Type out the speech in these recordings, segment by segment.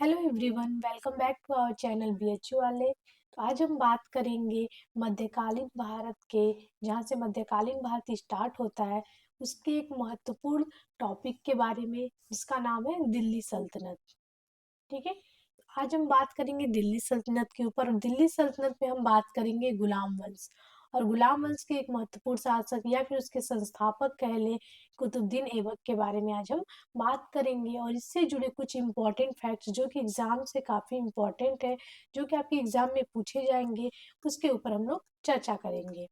Hello everyone, welcome back to our channel BHU वाले। तो आज हम बात करेंगे मध्यकालीन भारत के, जहाँ से मध्यकालीन भारत स्टार्ट होता है उसके एक महत्वपूर्ण टॉपिक के बारे में, जिसका नाम है दिल्ली सल्तनत। ठीक है। आज हम बात करेंगे दिल्ली सल्तनत के ऊपर, और दिल्ली सल्तनत में हम बात करेंगे गुलाम वंश। और गुलाम वंश के एक महत्वपूर्ण शासक या फिर उसके संस्थापक कह लें, कुतुबुद्दीन ऐबक के बारे में आज हम बात करेंगे। और इससे जुड़े कुछ इंपॉर्टेंट फैक्ट्स जो कि एग्जाम से काफी इंपॉर्टेंट है, जो कि आपके एग्जाम में पूछे जाएंगे, उसके ऊपर हम लोग चर्चा करेंगे।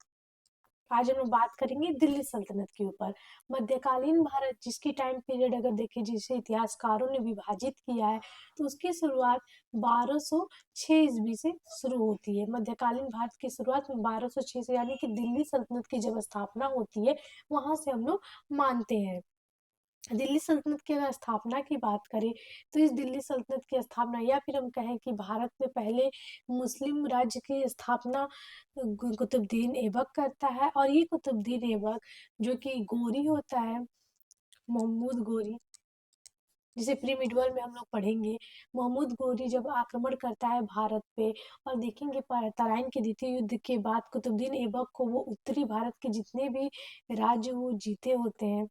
आज हम लोग बात करेंगे दिल्ली सल्तनत के ऊपर। मध्यकालीन भारत, जिसकी टाइम पीरियड अगर देखें, जिसे इतिहासकारों ने विभाजित किया है, तो उसकी शुरुआत 1206 ईस्वी से शुरू होती है। मध्यकालीन भारत की शुरुआत 1206 से, यानी कि दिल्ली सल्तनत की जब स्थापना होती है, वहां से हम लोग मानते हैं। दिल्ली सल्तनत की अगर स्थापना की बात करें, तो इस दिल्ली सल्तनत की स्थापना, या फिर हम कहें कि भारत में पहले मुस्लिम राज्य की स्थापना कुतुबुद्दीन ऐबक करता है। और ये कुतुबुद्दीन ऐबक जो कि गोरी होता है, महमूद गोरी, जिसे प्री मिडवल में हम लोग पढ़ेंगे। महमूद गोरी जब आक्रमण करता है भारत पे, और देखेंगे तराइन के द्वितीय युद्ध के बाद कुतुबुद्दीन ऐबक को वो उत्तरी भारत के जितने भी राज्य वो जीते होते हैं,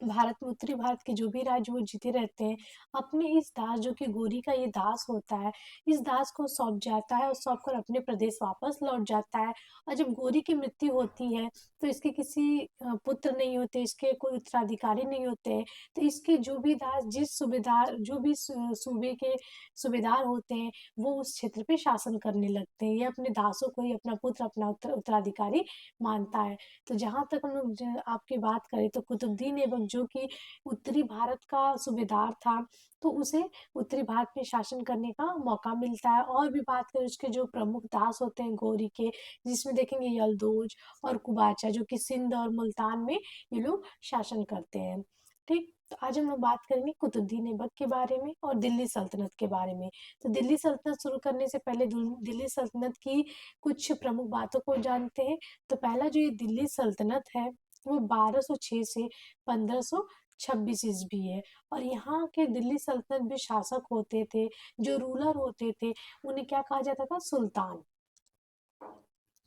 भारत में उत्तरी भारत के जो भी राज्य वो जीते रहते हैं, अपने इस दास, जो कि गोरी का ये दास होता है, इस दास को सौंप जाता है और सौंप कर अपने प्रदेश वापस लौट जाता है। और जब गोरी की मृत्यु होती है, तो इसके किसी पुत्र नहीं होते, इसके कोई उत्तराधिकारी नहीं होते हैं। तो इसके जो भी दास, जिस सूबेदार, जो भी सूबे के सूबेदार होते हैं, वो उस क्षेत्र पे शासन करने लगते हैं। ये अपने दासों को ही अपना पुत्र, अपना उत्तराधिकारी मानता है। तो जहाँ तक हम लोग आपकी बात करें, तो कुतुबुद्दीन ऐबक जो कि उत्तरी भारत का सूबेदार था, तो उसे उत्तरी भारत में शासन करने का मौका मिलता है। और भी बात करें, उसके जो प्रमुख दास होते हैं गोरी के, जिसमें देखेंगे यलदोज और कुबाचा, जो कि सिंध और मुल्तान में ये लोग शासन करते हैं। ठीक। तो आज हम लोग बात करेंगे कुतुबुद्दीन ऐबक के बारे में और दिल्ली सल्तनत के बारे में। तो दिल्ली सल्तनत शुरू करने से पहले दिल्ली सल्तनत की कुछ प्रमुख बातों को जानते हैं। तो पहला जो ये दिल्ली सल्तनत है, वो 1206 से 1526 ईस्वी है। और यहाँ के दिल्ली सल्तनत में शासक होते थे, जो रूलर होते थे, उन्हें क्या कहा जाता था? सुल्तान।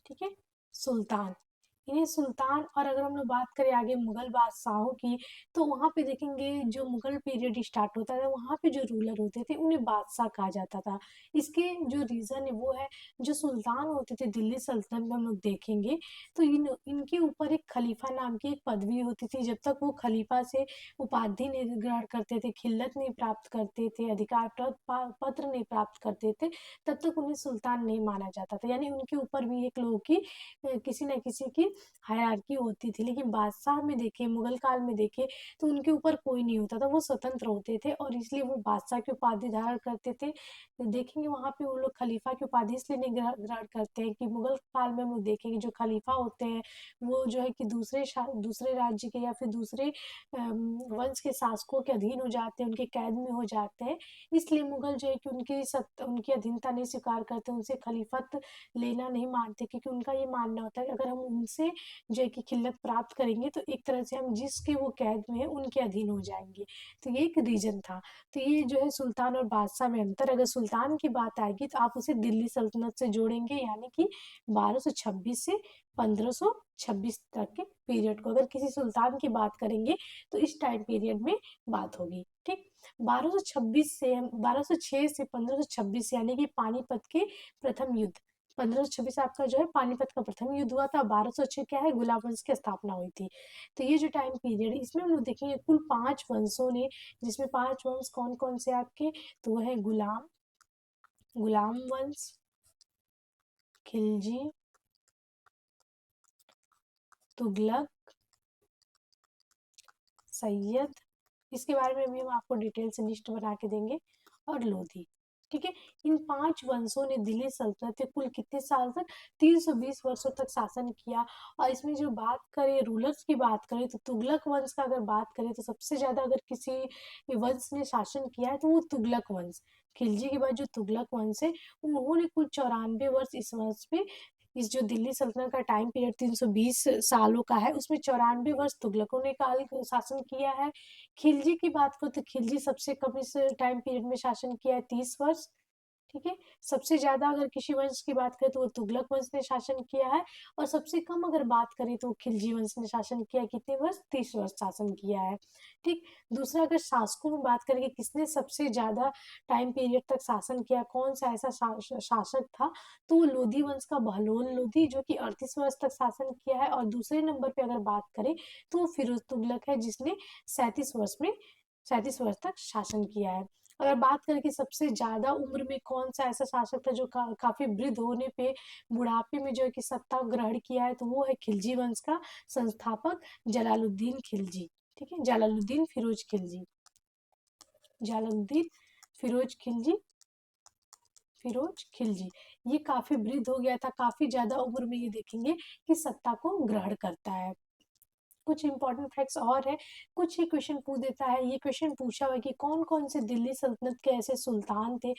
ठीक है, सुल्तान। इन्हें सुल्तान। और अगर हम लोग बात करें आगे मुगल बादशाहों की, तो वहां पे देखेंगे जो मुगल पीरियड स्टार्ट होता था, वहां पे जो रूलर होते थे उन्हें बादशाह कहा जाता था। इसके जो रीजन है वो है, जो सुल्तान होते थे दिल्ली सल्तनत में, हम लोग देखेंगे तो इनके ऊपर एक खलीफा नाम की एक पदवी होती थी। जब तक वो खलीफा से उपाधि नहीं ग्रहण करते थे, खिल्लत नहीं प्राप्त करते थे, अधिकार पत्र नहीं प्राप्त करते थे, तब तक उन्हें सुल्तान नहीं माना जाता था। यानी उनके ऊपर भी एक लोगों की किसी न किसी की हायरार्की होती थी। लेकिन बादशाह में देखे, मुगल काल में देखे, तो उनके ऊपर कोई नहीं होता था, वो स्वतंत्र होते थे, और इसलिए वो बादशाह की उपाधि धारण करते थे। तो देखेंगे वहां पे वो लोग खलीफा की उपाधि इसलिए नहीं ग्रहण करते हैं कि मुगल काल में हम लोग देखेंगे जो खलीफा होते हैं, वो जो है कि दूसरे राज्य के या फिर दूसरे वंश के शासकों के अधीन हो जाते हैं, उनके कैद में हो जाते हैं। इसलिए मुगल जो है कि उनकी अधीनता नहीं स्वीकार करते, उनसे खलीफत लेना नहीं मानते, क्योंकि उनका ये मानना होता है कि अगर हम उनसे जो है कि खिल्लत प्राप्त करेंगे, तो एक तरह से हम जिसके वो कैद में है उनके अधीन हो जाएंगे। तो ये एक रीजन था। तो ये जो है सुल्तान और बादशाह में अंतर। अगर सुल्तान की बात आएगी, तो आप उसे दिल्ली सल्तनत से जोड़ेंगे, यानी कि 1226 से 1526 तक के पीरियड को। अगर किसी सुल्तान की बात करेंगे, तो इस टाइम पीरियड में बात होगी। ठीक। 1206 से 1526, यानी कि पानीपत के प्रथम युद्ध। 1526 आपका जो है पानीपत का प्रथम युद्ध हुआ था। 1206 क्या है? गुलाम वंश की स्थापना हुई थी। तो ये जो टाइम पीरियड है, इसमें हम लोग देखेंगे कुल 5 वंशों ने, जिसमें 5 वंश कौन कौन से आपके? तो वो है गुलाम वंश, खिलजी, तुगलक, सैयद, इसके बारे में भी हम आपको डिटेल से लिस्ट बना के देंगे, और लोधी। ठीक है। इन 5 वंशों ने दिल्ली सल्तनत पे कुल कितने साल तक? 320 वर्षों तक शासन किया। और इसमें जो बात करें रूलर्स की बात करें, तो तुगलक वंश का अगर बात करें, तो सबसे ज्यादा अगर किसी वंश ने शासन किया है, तो वो तुगलक वंश। खिलजी के बाद जो तुगलक वंश है, उन्होंने कुल 94 वर्ष इस वंश पे इस जो दिल्ली सल्तनत का टाइम पीरियड 320 सालों का है, उसमें 94 वर्ष तुगलकों ने काल शासन किया है। खिलजी की बात करो तो खिलजी सबसे कम इस टाइम पीरियड में शासन किया है, 30 वर्ष। ठीक है। सबसे ज्यादा अगर किसी वंश की बात करें तो वो तुगलक वंश ने शासन किया है, और सबसे कम अगर बात करें तो खिलजी वंश ने शासन किया है। कितने वर्ष? 30 वर्ष शासन किया है। ठीक। दूसरा, अगर शासकों में बात करेंगे किसने सबसे ज्यादा टाइम पीरियड तक शासन किया, कौन सा ऐसा शासक था, तो वो लोधी वंश का बहलोल लोधी, जो कि 38 वर्ष तक शासन किया है। और दूसरे नंबर पे अगर बात करें तो वो फिरोज तुगलक है, जिसने 37 वर्ष तक शासन किया है। अगर बात करें कि सबसे ज्यादा उम्र में कौन सा ऐसा शासक था जो काफी वृद्ध होने पे बुढ़ापे में जो है कि सत्ता ग्रहण किया है, तो वो है खिलजी वंश का संस्थापक जलालुद्दीन खिलजी। ठीक है, जलालुद्दीन फिरोज खिलजी, जलालुद्दीन फिरोज खिलजी, फिरोज खिलजी। ये काफी वृद्ध हो गया था, काफी ज्यादा उम्र में ये देखेंगे कि सत्ता को ग्रहण करता है। कुछ इंपॉर्टेंट फैक्ट्स और है, कुछ ही क्वेश्चन पूछ देता है। ये क्वेश्चन पूछा हुआ है कि कौन कौन से दिल्ली सल्तनत के ऐसे सुल्तान थे,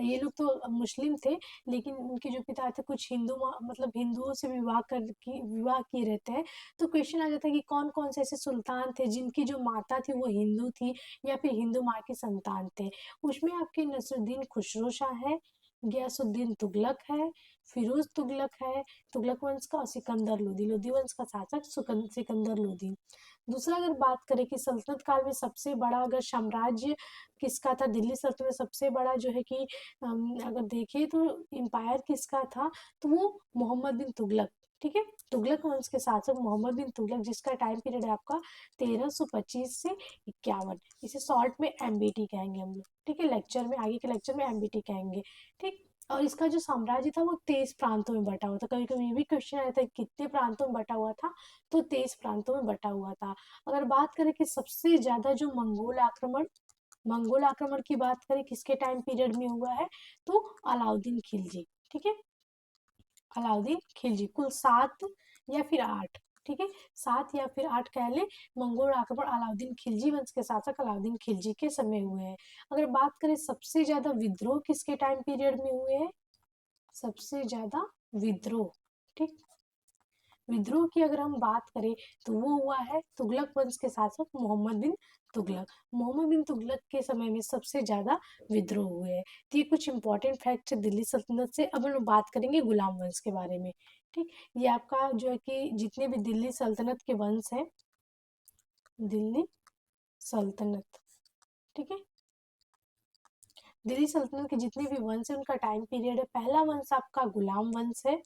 ये लोग तो मुस्लिम थे, लेकिन उनके जो पिता थे कुछ हिंदू मतलब हिंदुओं से विवाह किए रहते हैं। तो क्वेश्चन आ जाता है कि कौन कौन से ऐसे सुल्तान थे जिनकी जो माता थी वो हिंदू थी या फिर हिंदू माँ के संतान थे। उसमें आपके नसरुद्दीन खुसरो शाह है, गयासुद्दीन तुगलक है, फिरोज तुगलक है, तुगलक वंश का, और सिकंदर लोदी, लोदी वंश का शासक सिकंदर लोदी। दूसरा, अगर बात करें कि सल्तनत काल में सबसे बड़ा अगर साम्राज्य किसका था, दिल्ली सल्तनत में सबसे बड़ा जो है कि अगर देखें तो एम्पायर किसका था, तो वो मोहम्मद बिन तुगलक। ठीक है, तुगलक वंश के शासक मोहम्मद बिन तुगलक, जिसका टाइम पीरियड है आपका 1325 से 51। इसे शॉर्ट में एमबीटी कहेंगे हम लोग। ठीक है, लेक्चर में, आगे के लेक्चर में एमबीटी कहेंगे। ठीक। और इसका जो साम्राज्य था वो 23 प्रांतों में बटा हुआ था। कभी कभी ये भी क्वेश्चन आता है कितने प्रांतों में बटा हुआ था, तो 23 प्रांतों में बटा हुआ था। अगर बात करें कि सबसे ज्यादा जो मंगोल आक्रमण की बात करें किसके टाइम पीरियड में हुआ है, तो अलाउद्दीन खिलजी। ठीक है, अलाउद्दीन खिलजी। कुल 7 या फिर 8, ठीक है, 7 या फिर 8 कह ले, मंगोल आक्रमण अलाउद्दीन खिलजी वंश के शासक अलाउद्दीन खिलजी के समय हुए हैं। अगर बात करें सबसे ज्यादा विद्रोह किसके टाइम पीरियड में हुए हैं, सबसे ज्यादा विद्रोह, ठीक, विद्रोह की अगर हम बात करें तो वो हुआ है तुगलक वंश के शासक मोहम्मद बिन तुगलक। मोहम्मद बिन तुगलक के समय में सबसे ज्यादा विद्रोह हुए हैं। तो ये कुछ इंपॉर्टेंट फैक्ट है दिल्ली सल्तनत से। अब हम लोग बात करेंगे गुलाम वंश के बारे में। ठीक, ये आपका जो है कि जितने भी दिल्ली सल्तनत के वंश हैं, दिल्ली सल्तनत, ठीक है, दिल्ली सल्तनत के जितने भी वंश है उनका टाइम पीरियड है। पहला वंश आपका गुलाम वंश है,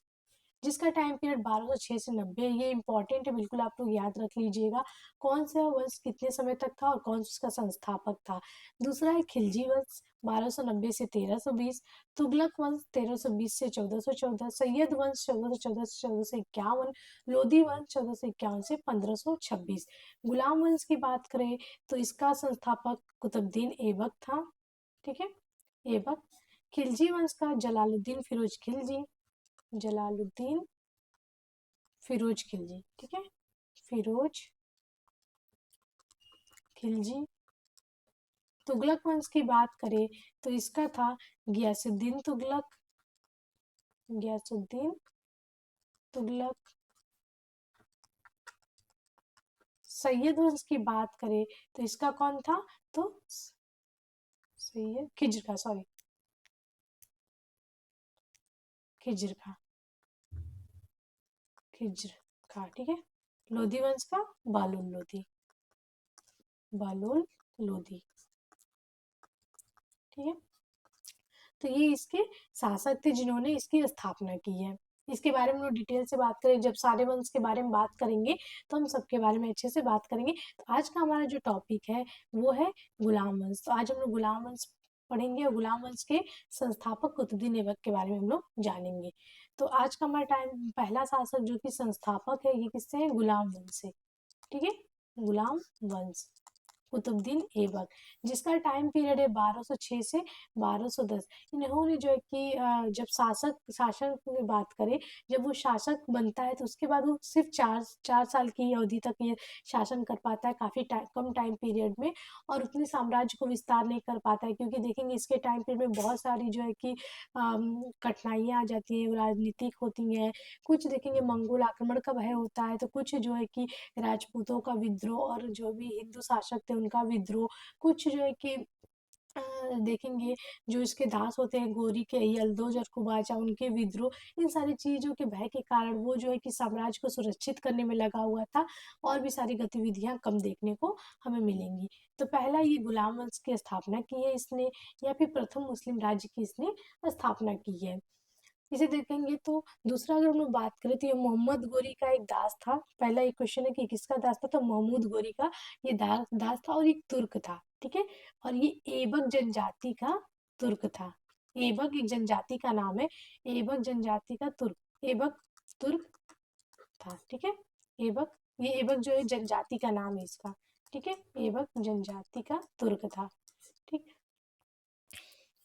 जिसका टाइम पीरियड 1206 से 90 है। ये इंपॉर्टेंट है, बिल्कुल आप लोग याद रख लीजिएगा कौन सा वंश कितने समय तक था और कौन सा उसका संस्थापक था। दूसरा है खिलजी वंश, 1290 से 1320। तुगलक वंश 1320 से 1414। सैयद वंश 1414 से 1451। लोधी वंश 1451 से 1526। गुलाम वंश की बात करें तो इसका संस्थापक कुतुबुद्दीन ऐबक था। ठीक है, ऐबक। खिलजी वंश का जलालुद्दीन फिरोज खिलजी, जलालुद्दीन फिरोज खिलजी। ठीक है, फिरोज खिलजी। तुगलक वंश की बात करें तो इसका था गयासुद्दीन तुगलक, गयासुद्दीन तुगलक। सैयद वंश की बात करें तो इसका कौन था, तो सैयद खिज्र का, सॉरी, खिज्र का, खिज्र का। ठीक है, लोधी वंश का बालुल लोधी, बालुल लोधी। ठीक है, तो ये इसके शासक थे जिन्होंने इसकी स्थापना की है। इसके बारे में हम लोग डिटेल से बात करें, जब सारे वंश के बारे में बात करेंगे तो हम सबके बारे में अच्छे से बात करेंगे। तो आज का हमारा जो टॉपिक है वो है गुलाम वंश। तो आज हम लोग गुलाम वंश पढ़ेंगे और गुलाम वंश के संस्थापक कुतुबुद्दीन ऐबक के बारे में हम लोग जानेंगे। तो आज का हमारा टाइम पहला शासक जो कि संस्थापक है, ये किससे है, गुलाम वंश से। ठीक है, गुलाम वंश। कुतुबुद्दीन ऐबक, जिसका टाइम पीरियड है 1206 से 1210। इन्होंने जो है कि जब शासन की बात करें, जब वो शासक बनता है तो उसके बाद वो सिर्फ 4 साल की अवधि तक ये शासन कर पाता है, काफ़ी कम टाइम पीरियड में, और उतने साम्राज्य को विस्तार नहीं कर पाता है, क्योंकि देखेंगे इसके टाइम पीरियड में बहुत सारी जो है कि कठिनाइयाँ आ जाती हैं, राजनीतिक होती हैं, कुछ देखेंगे मंगोल आक्रमण का भय होता है, तो कुछ जो है कि राजपूतों का विद्रोह और जो भी हिंदू शासक थे उनका विद्रोह, कुछ जो है कि देखेंगे जो इसके दास होते हैं गोरी के यल्दोज और कुबाचा, उनके विद्रोह, इन सारी चीज़ों के भय के कारण वो जो है कि साम्राज्य को सुरक्षित करने में लगा हुआ था, और भी सारी गतिविधियां कम देखने को हमें मिलेंगी। तो पहला ये गुलाम वंश की स्थापना की है इसने, या फिर प्रथम मुस्लिम राज्य की इसने स्थापना की है। इसे देखेंगे तो दूसरा अगर हम लोग बात करें तो ये मोहम्मद गोरी का एक दास था। पहला एक क्वेश्चन है कि किसका दास था, तो महमूद गोरी का ये दास था, और एक तुर्क था, ठीक है। और ये ऐबक जनजाति का तुर्क था। ऐबक एक जनजाति का नाम है, ऐबक जनजाति का तुर्क, ऐबक तुर्क था, ठीक है। ऐबक, ये ऐबक जो है जनजाति का नाम है इसका, ठीक है, ऐबक जनजाति का तुर्क था, ठीक।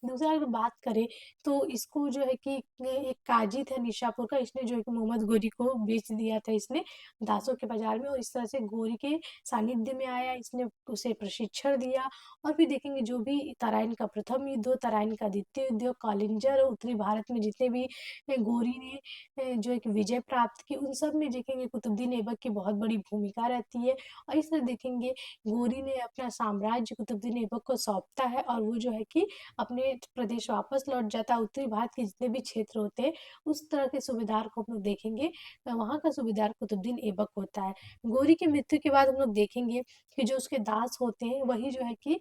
दूसरा अगर बात करें तो इसको जो है कि एक काजी था निशापुर का, इसने जो है कि मोहम्मद गोरी को बेच दिया था इसने दासों के बाजार में, और इस तरह से गोरी के सानिध्य में आया, इसने उसे प्रशिक्षण दिया। और फिर देखेंगे जो भी तराइन का प्रथम युद्ध हो, तराइन का द्वितीय युद्ध हो, कालिंजर और उत्तरी भारत में जितने भी गोरी ने जो है कि विजय प्राप्त की, उन सब में देखेंगे कुतुबुद्दीन ऐबक की बहुत बड़ी भूमिका रहती है। और इस तरह देखेंगे गोरी ने अपना साम्राज्य कुतुबुद्दीन ऐबक को सौंपता है, और वो जो है कि अपने प्रदेश वापस लौट जाता है। उत्तरी भारत के जितने भी क्षेत्र होते हैं उस तरह के सूबेदार को हम लोग देखेंगे, वहाँ का सूबेदार कुतुबुद्दीन ऐबक होता है। गोरी की मृत्यु के बाद हम लोग देखेंगे कि जो उसके दास होते हैं वही जो है कि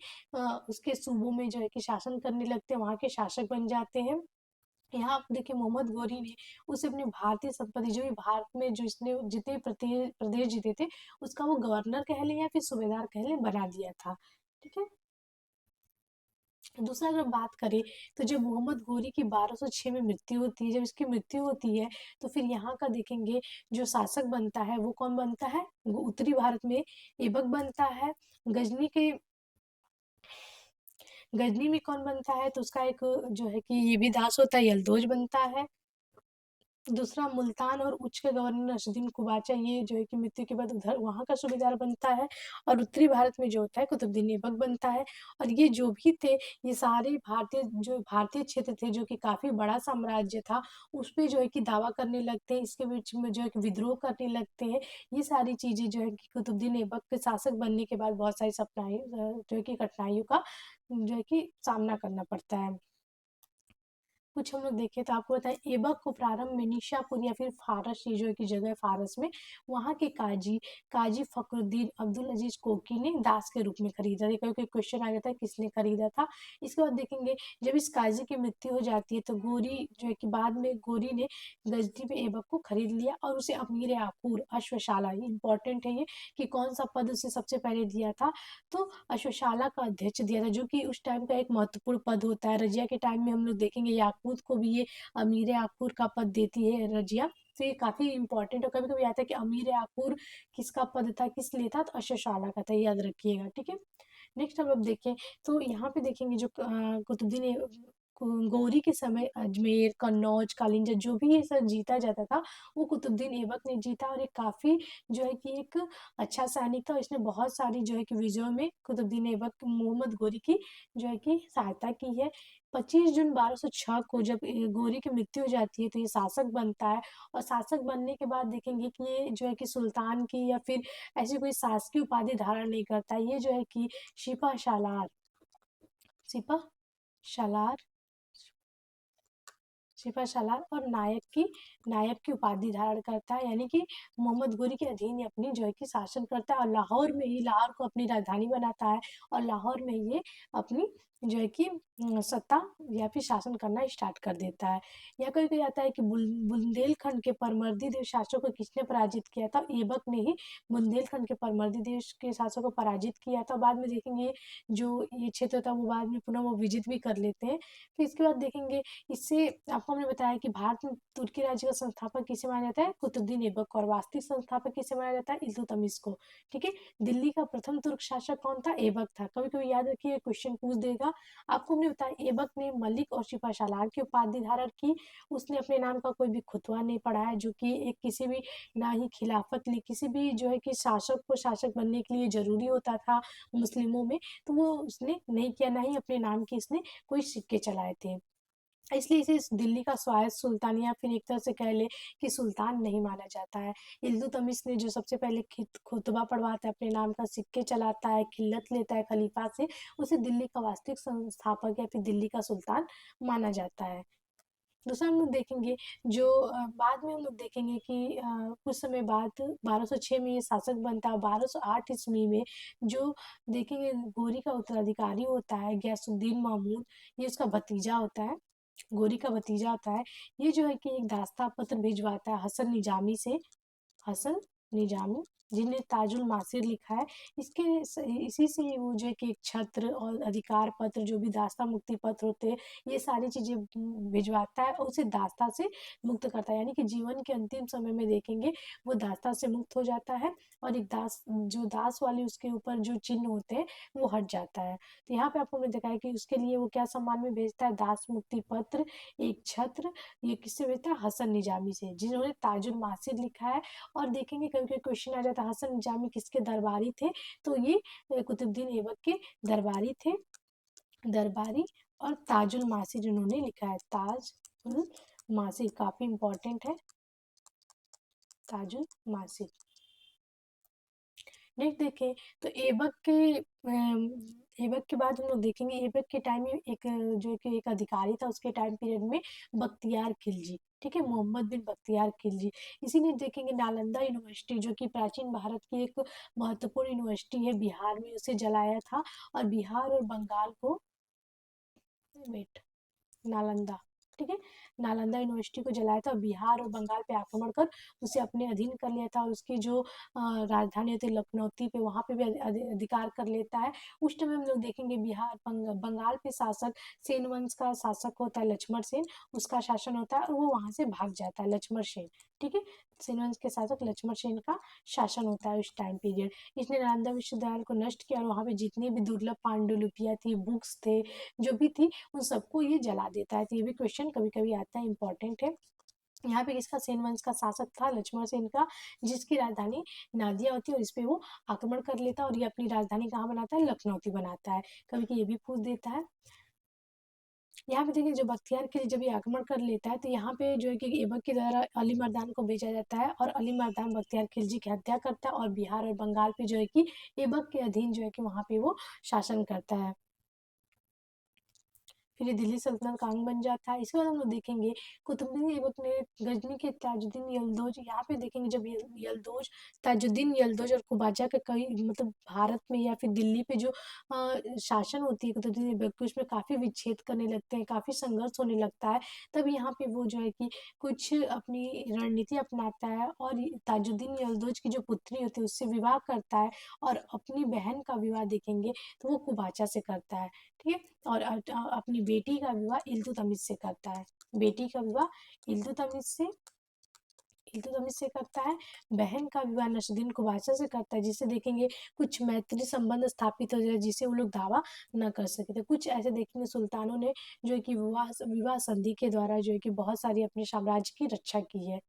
उसके सूबों में जो है कि शासन करने लगते हैं, वहाँ के शासक बन जाते हैं। यहाँ आप देखिए मोहम्मद गोरी ने उसे अपने भारतीय संपत्ति, जो भी भारत में जो इसने जितने प्रदेश जीते थे, उसका वो गवर्नर कह लें या फिर सूबेदार कह लें, बना दिया था, ठीक है। दूसरा अगर बात करें तो जब मोहम्मद गोरी की 1206 में मृत्यु होती है, जब इसकी मृत्यु होती है तो फिर यहाँ का देखेंगे जो शासक बनता है वो कौन बनता है, वो उत्तरी भारत में ऐबक बनता है। गजनी के गजनी में कौन बनता है, तो उसका एक जो है कि ये भी दास होता है, यल्दोज बनता है। दूसरा मुल्तान और उच्च के गवर्नर नसरुद्दीन कुबाचा, ये जो है कि मृत्यु के बाद उधर वहाँ का सूबेदार बनता है। और उत्तरी भारत में जो होता है कुतुबुद्दीन ऐबक बनता है। और ये जो भी थे, ये सारे भारतीय क्षेत्र थे जो कि काफ़ी बड़ा साम्राज्य था, उस पे जो है कि दावा करने लगते हैं, इसके बीच में जो है कि विद्रोह करने लगते हैं। ये सारी चीज़ें जो है कि कुतुबुद्दीन ऐबक के शासक बनने के बाद बहुत सारी सपनाएँ जो है कि कठिनाइयों का जो है कि सामना करना पड़ता है। कुछ हम लोग देखें तो आपको बताएं, ऐबक को प्रारंभ में निशापुर या फिर फारस, ये जो की जगह है फारस में, वहाँ के काजी फखरुद्दीन अब्दुल अजीज कोकी ने दास के रूप में खरीदा था। क्योंकि क्वेश्चन आ जाता है किसने खरीदा था। इसके बाद देखेंगे जब इस काजी की मृत्यु हो जाती है तो गोरी जो है कि बाद में गोरी ने गजनी में ऐबक को खरीद लिया और उसे अमीर आकुर अश्वशाला, इंपॉर्टेंट है ये कि कौन सा पद उसे सबसे पहले दिया था, तो अश्वशाला का अध्यक्ष दिया था, जो कि उस टाइम का एक महत्वपूर्ण पद होता है। रजिया के टाइम में हम लोग देखेंगे याकूत को भी ये अमीर आकुर का पद देती है रजिया, तो ये काफी इंपॉर्टेंट है। कभी कभी आता है कि अमीर आकुर किसका पद था, किस लिए था, तो अश्वशाला का था, याद रखिएगा, ठीक है। नेक्स्ट हम लोग देखें तो यहाँ पे देखेंगे जो कुतुबुद्दीन गौरी के समय अजमेर, कन्नौज, कालिंजर जो भी ये सब जीता जाता था वो कुतुबुद्दीन ऐबक ने जीता, और ये काफ़ी जो है कि एक अच्छा सैनिक था। इसने बहुत सारी जो है कि विजयों में कुतुबुद्दीन ऐबक मोहम्मद गोरी की जो है कि सहायता की है। 25 जून 1206 को जब गोरी की मृत्यु हो जाती है तो ये शासक बनता है, और शासक बनने के बाद देखेंगे कि ये जो है कि सुल्तान की या फिर ऐसी कोई शासकीय उपाधि धारण नहीं करता। ये जो है कि सिपा सालार सिपा सालार सिपा सालार और नायब की उपाधि धारण करता है, यानी कि मोहम्मद गोरी के अधीन ये अपनी जो है कि शासन करता है, और लाहौर को अपनी राजधानी बनाता है, और लाहौर में ये अपनी जो है कि सत्ता या फिर शासन करना स्टार्ट कर देता है। या कोई कोई आता है कि बुंदेलखंड के परमर्दी देव शासकों को किसने पराजित किया था, ऐबक ने ही बुंदेलखंड के परमर्दी देश के शासकों को पराजित किया था। बाद में देखेंगे जो ये क्षेत्र था वो बाद में पुनः वो विजित भी कर लेते हैं। फिर इसके बाद देखेंगे, इससे आपको हमने बताया कि भारत में तुर्की राज्य का संस्थापक किसे माना जाता है, कुतुबुद्दीन ऐबक को, और वास्तविक संस्थापक किसे माना जाता है, इल्तुतमिश को। ठीक है, दिल्ली का प्रथम तुर्क शासक कौन था, ऐबक था। कभी कभी याद रखिए क्वेश्चन पूछ देगा। आपको हमने बताया ऐबक ने मलिक और सिपह सालार की उपाधि धारण की। उसने अपने नाम का कोई भी खुतवा नहीं पढ़ा है, जो कि एक किसी भी, ना ही खिलाफत ली, किसी भी जो है कि शासक को शासक बनने के लिए जरूरी होता था मुस्लिमों में, तो वो उसने नहीं किया, ना ही अपने नाम के इसने कोई सिक्के चलाए थे। इसलिए इसे इस दिल्ली का स्वायत्त सुल्तान, या फिर एक तरह से कह ले कि सुल्तान नहीं माना जाता है। इल्तुतमिश ने जो सबसे पहले खुतबा पढ़वाता है, अपने नाम का सिक्के चलाता है, खिल्लत लेता है खलीफा से, उसे दिल्ली का वास्तविक संस्थापक या फिर दिल्ली का सुल्तान माना जाता है। दूसरा हम लोग देखेंगे, जो बाद में हम लोग देखेंगे कि कुछ समय बाद 1206 में ये शासक बनता है। 1208 ईस्वी में जो देखेंगे गोरी का उत्तराधिकारी होता है गयासुद्दीन महमूद, ये उसका भतीजा होता है, गोरी का भतीजा होता है। ये जो है कि एक दास्ता पत्र भिजवाता है हसन निजामी से, हसन निजामी, जिन्हें ताजुल मासिर लिखा है। इसके इसी से वो जो है कि एक छत्र और अधिकार पत्र, जो भी दास्ता मुक्ति पत्र होते हैं, ये सारी चीजें भिजवाता है और उसे दास्ता से मुक्त करता है। यानी कि जीवन के अंतिम समय में देखेंगे वो दास्ता से मुक्त हो जाता है, और एक दास, जो दास वाली उसके ऊपर जो चिन्ह होते हैं वो हट जाता है। तो यहाँ पे आपको हमने देखा है कि उसके लिए वो क्या सम्मान में भेजता है, दास मुक्ति पत्र, एक छत्र। ये किससे भेजता है, हसन निजामी से, जिन्होंने ताजुल मासिर लिखा है। और देखेंगे कभी कभी क्वेश्चन आ जाता है हसन निजामी किसके दरबारी थे, तो ये कुतुबुद्दीन ऐबक के दरबारी थे, दरबारी। और ताजुल मासिर इन्होंने लिखा है, ताजुल मासिर काफी इंपॉर्टेंट है, ताजुल मासिर। नेक्स्ट देखें तो ऐबक के बाद हम लोग देखेंगे, ऐबक के टाइम में एक जो कि एक अधिकारी था उसके टाइम पीरियड में, बख्तियार खिलजी। ठीक है, मोहम्मद बिन बख्तियार खिलजी। इसीलिए देखेंगे नालंदा यूनिवर्सिटी, जो कि प्राचीन भारत की एक महत्वपूर्ण यूनिवर्सिटी है, बिहार में, उसे जलाया था। और बिहार और बंगाल को, वेट, नालंदा, ठीक है, नालंदा यूनिवर्सिटी को जलाया था, बिहार और बंगाल पे आक्रमण कर उसे अपने अधीन कर लिया था, और उसकी जो राजधानी होती है लखनौती पे, वहां पे भी अधिकार कर लेता है। उस टाइम हम लोग देखेंगे बिहार बंगाल पे शासक सेन वंश का शासक होता है लक्ष्मण सेन, उसका शासन होता है, और वो वहां से भाग जाता है लक्ष्मण सेन। ठीक है, सेन वंश के शासक लक्ष्मण सेन का शासन होता है उस टाइम पीरियड। इसने नालंदा विश्वविद्यालय को नष्ट किया, और वहां पे जितनी भी दुर्लभ पांडुलिपियां थी, बुक्स थे, जो भी थी, उन सबको ये जला देता है। तो ये भी क्वेश्चन कभी कभी आता है, इंपॉर्टेंट है। यहाँ पे किसका, सेन वंश का शासक था लक्ष्मण सेन का, जिसकी राजधानी नादिया होती है, और इस पे वो आक्रमण कर लेता है, और ये अपनी राजधानी कहाँ बनाता है, लखनौती बनाता है। कभी कि ये भी पूछ देता है। यहाँ पे देखिए जो बख्तियार खिलजी जब ये आक्रमण कर लेता है, तो यहाँ पे जो है कि ऐबक के द्वारा अली मर्दान को भेजा जाता है, और अली मर्दान बख्तियार खिलजी की हत्या करता है, और बिहार और बंगाल पे जो है कि ऐबक के अधीन जो है कि वहाँ पे वो शासन करता है। फिर ये दिल्ली सल्तनत का अंग बन जाता है। इसके बाद हम लोग देखेंगे कुतुबुद्दीन ऐबक ने गजनी के ताजुद्दीन यलदौज, यहाँ पे देखेंगे जब यलदौज, ताजुद्दीन यलदौज और कुबाचा के कई, मतलब भारत में या फिर दिल्ली पे जो शासन होती है कुतुबुद्दीन ऐबक की, उसमें काफ़ी विच्छेद करने लगते हैं, काफ़ी संघर्ष होने लगता है। तब यहाँ पे वो जो है कि कुछ अपनी रणनीति अपनाता है, और ताजुद्दीन यलदौज की जो पुत्री होती है उससे विवाह करता है, और अपनी बहन का विवाह देखेंगे तो वो कुबाचा से करता है। ठीक है, और अपनी बेटी का विवाह इल्तुतमिश से करता है, बेटी का विवाह इल्तुतमिश से करता है। बहन का विवाह नसरुद्दीन कुबाचा से करता है, जिससे देखेंगे कुछ मैत्री संबंध स्थापित हो जाए, जिसे वो लोग दावा न कर सके थे। कुछ ऐसे देखेंगे सुल्तानों ने जो है कि विवाह विवाह संधि के द्वारा जो है कि बहुत सारी अपने साम्राज्य की रक्षा की है।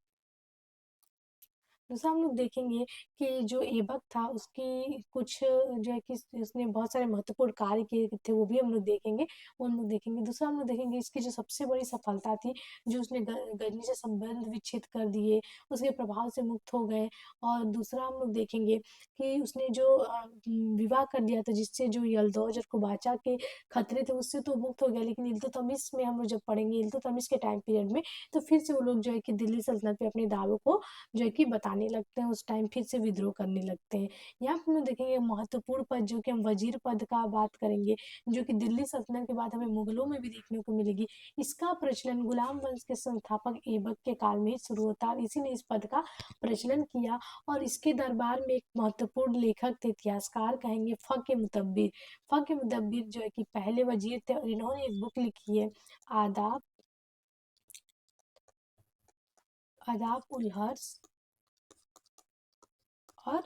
दूसरा हम लोग देखेंगे कि जो ऐबक था उसकी कुछ जो है कि उसने बहुत सारे महत्वपूर्ण कार्य किए थे, वो भी हम लोग देखेंगे, वो हम लोग देखेंगे। दूसरा हम लोग देखेंगे इसकी जो सबसे बड़ी सफलता थी, जो उसने गजनी से संबंध विच्छेद कर दिए, उसके प्रभाव से मुक्त हो गए। और दूसरा हम लोग देखेंगे कि उसने जो विवाह कर दिया था, जिससे जो यलदौज और कुबाचा के खतरे थे उससे तो मुक्त हो गया, लेकिन इल्तुतमिश में हम लोग जब पढ़ेंगे इल्तुतमिश के टाइम पीरियड में, तो फिर से वो लोग जो है कि दिल्ली सल्तनत पे अपने दावों को जो है कि बताने लगते हैं, उस टाइम फिर से विद्रोह करने लगते हैं। यहाँ पे हम देखेंगे महत्वपूर्ण पद, जो कि हम वजीर पद का बात करेंगे, जो कि दिल्ली सल्तनत के बाद हमें मुगलों में भी देखने को मिलेगी। इसका प्रचलन गुलाम वंश के संस्थापक ऐबक के काल में ही शुरू होता है, इसी ने इस पद का प्रचलन किया। और इसके दरबार में एक महत्वपूर्ण लेखक थे, इतिहासकार कहेंगे, फक मुतब्बिर। फक मुतब्बिर जो है कि पहले वजीर थे, और इन्होंने एक बुक लिखी है, आदाब अदाब उल हर्स और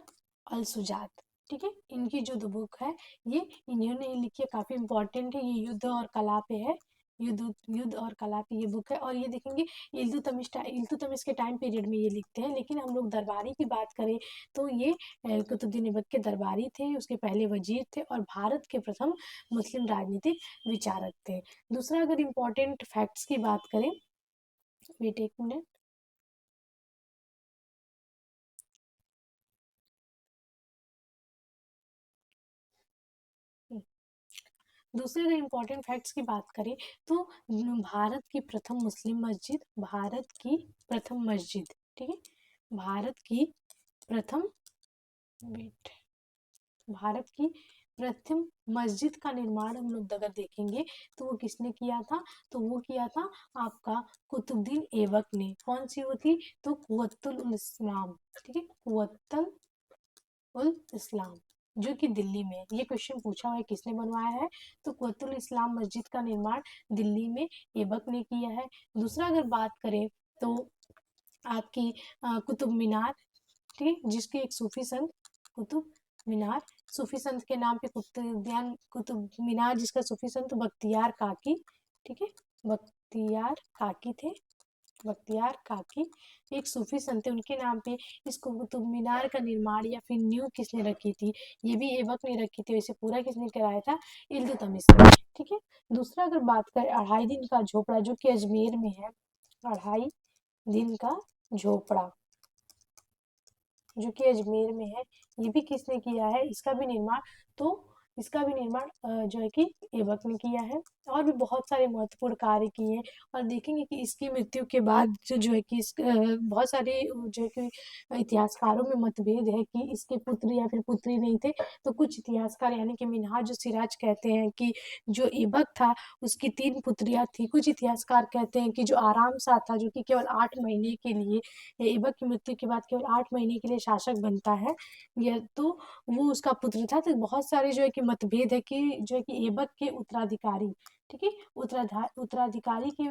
अल सुजात। ठीक है, इनकी जो बुक है ये इन्होंने लिखी है, काफ़ी इंपॉर्टेंट है, ये युद्ध और कला पे है। युद्ध युद्ध और कला पे ये बुक है। और ये देखेंगे इल्तुतमिश के टाइम पीरियड में ये लिखते हैं। लेकिन हम लोग दरबारी की बात करें तो ये कुतुबुद्दीन ऐबक के दरबारी थे, उसके पहले वजीर थे और भारत के प्रथम मुस्लिम राजनीतिक विचारक थे। दूसरा अगर इम्पोर्टेंट फैक्ट्स की बात करें, वेट एक मिनट। दूसरे अगर इम्पोर्टेंट फैक्ट्स की बात करें तो भारत की प्रथम मुस्लिम मस्जिद, भारत की प्रथम मस्जिद, ठीक है, भारत की प्रथम वेट भारत की प्रथम मस्जिद का निर्माण हम लोग अगर देखेंगे तो वो किसने किया था, तो वो किया था आपका कुतुबुद्दीन ऐबक ने। कौन सी वो थी, तो कुव्वतुल उल इस्लाम, ठीक है, कुव्वतुल उल इस्लाम, जो कि दिल्ली में। ये क्वेश्चन पूछा हुआ है किसने बनवाया है, तो कुव्वतुल इस्लाम मस्जिद का निर्माण दिल्ली में ऐबक ने किया है। दूसरा अगर बात करें तो आपकी कुतुब मीनार, ठीक है, जिसके एक सूफी संत कुतुब मीनार, सूफी संत के नाम पे कुतुब मीनार, जिसका सूफी संत बख्तियार काकी, ठीक है, बख्तियार काकी थे, बख्तियार काकी एक सूफी संत थे, उनके नाम पे इस कुतुब मीनार का निर्माण या फिर नींव किसने रखी थी, ये भी ऐबक ने रखी थी। वैसे पूरा किसने कराया था, इल्तुतमिश ने। ठीक है, दूसरा अगर बात करें अढ़ाई दिन का झोपड़ा, जो कि अजमेर में है, अढ़ाई दिन का झोपड़ा जो कि अजमेर में है, ये भी किसने किया है, इसका भी निर्माण, तो इसका भी निर्माण जो है कि ऐबक ने किया है। और भी बहुत सारे महत्वपूर्ण कार्य किए हैं। और देखेंगे कि इसकी मृत्यु के बाद जो है कि बहुत सारे जो है कि इतिहासकारों में मतभेद है कि इसके पुत्र या फिर पुत्री नहीं थे। तो कुछ इतिहासकार यानी कि मिनहाज सिराज कहते हैं कि जो ऐबक था उसकी 3 पुत्रियां थी। कुछ इतिहासकार कहते हैं कि जो आराम शाह था, जो कि केवल 8 महीने के लिए, ऐबक की मृत्यु के बाद केवल 8 महीने के लिए शासक बनता है, यह तो वो उसका पुत्र था। तो बहुत सारे जो है कि मतभेद है कि जो है कि ऐबक के उत्तराधिकारी, ठीक है, उत्तराधिकारी के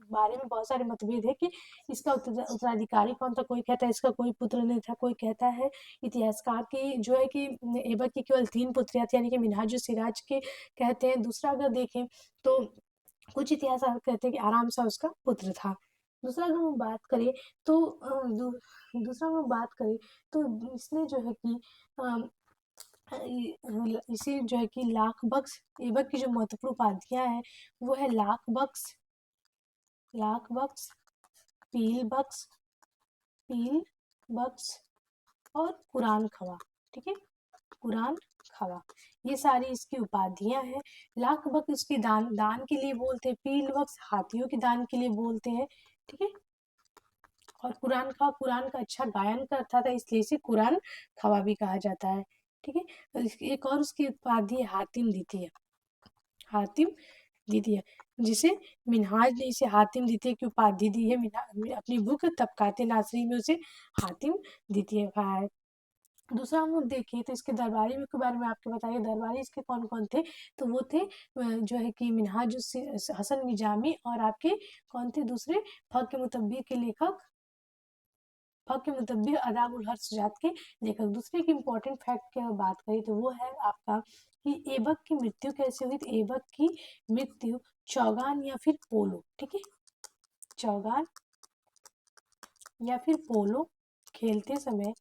बारे में बहुत सारे मतभेद है कि इसका उत्तराधिकारी कौन था। कोई कहता है इसका कोई पुत्र नहीं था, कोई कहता है इतिहासकार की जो है कि ऐबक की केवल 3 पुत्रियां थी, यानी कि मिनहाज सिराज के कहते हैं। दूसरा अगर देखें तो कुछ इतिहासकार कहते हैं कि आराम सा उसका पुत्र था। दूसरा अगर हम बात करें तो दूसरा अगर हम बात करें तो इसने जो है कि इसे जो है कि लाख बख्श, ऐबक की जो महत्वपूर्ण उपाधियां हैं वो है लाख बख्श, पील बख्श, पील बख्श और कुरान खवा, ठीक है, कुरान खवा, ये सारी इसकी उपाधियां हैं। लाख बख्श उसकी दान दान के लिए बोलते हैं, पील बख्श हाथियों के दान के लिए बोलते हैं, ठीक है, और कुरान का अच्छा गायन करता था, इसलिए इसे कुरान खवा भी कहा जाता है। ठीक है, एक और उसकी उपाधि है हातिम द्वितीय, हातिम द्वितीय, जिसे मिनहाज ने इसे हातिम द्वितीय की उपाधि दी है। अपनी बुक तबकाते नासरी में उसे हातिम द्वितीय कहा है। दूसरा हम लोग देखें तो इसके दरबारी के बारे में आपको बताइए, दरबारी इसके कौन कौन थे, तो वो थे जो है कि मिनहाज हसन निजामी और आपके कौन थे दूसरे, फक के मुतब्बिर के लेखक, फक के मुतब्बिर आदाब उल हर सुजात के लेखक। दूसरे की इंपॉर्टेंट फैक्ट की अगर बात करें तो वो है आपका कि ऐबक की मृत्यु कैसे हुई, तो ऐबक की मृत्यु चौगान या फिर पोलो, ठीक है, चौगान या फिर पोलो खेलते समय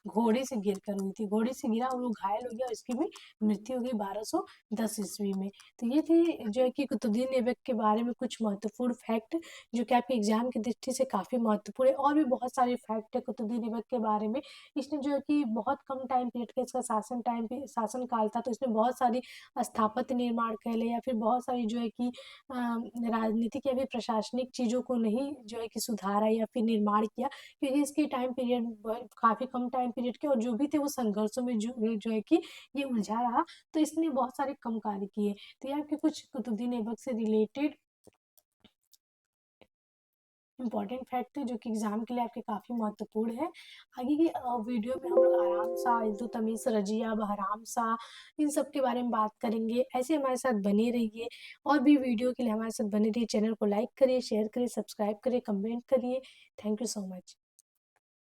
घोड़े से गिरकर हुई थी, घोड़े से गिरा और वो घायल हो गया, इसकी भी मृत्यु हो गई 1210 ईस्वी में। तो ये थे जो है कि कुतुबुद्दीन ऐबक के बारे में कुछ महत्वपूर्ण फैक्ट, जो कि आपके एग्जाम की दृष्टि से काफ़ी महत्वपूर्ण है। और भी बहुत सारे फैक्ट है कुतुबुद्दीन ऐबक के बारे में। इसने जो है कि बहुत कम टाइम पीरियड का इसका शासन काल था, तो इसने बहुत सारी स्थापत्य निर्माण कह ले या फिर बहुत सारी जो है कि राजनीतिक या फिर प्रशासनिक चीज़ों को नहीं जो है कि सुधारा या फिर निर्माण किया, क्योंकि इसके टाइम पीरियड काफ़ी कम टाइम पीरियड के, और जो भी थे वो संघर्षों में जो है कि ये उलझा रहा, तो इसने बहुत सारे कम कार्य किए। तो ये आपके कुछ कुतुबुद्दीन ऐबक से रिलेटेड इंपॉर्टेंट फैक्ट थे जो कि एग्जाम के लिए आपके काफ़ी महत्वपूर्ण है। आगे की वीडियो में हम लोग आराम सा, इल्तुतमिश, रजिया, बहराम सा, इन सब के बारे में बात करेंगे। ऐसे हमारे साथ बने रहिए और भी वीडियो के लिए हमारे साथ बने रहिए। चैनल को लाइक करिए, शेयर करिए, सब्सक्राइब करिए, कमेंट करिए। Thank you so much.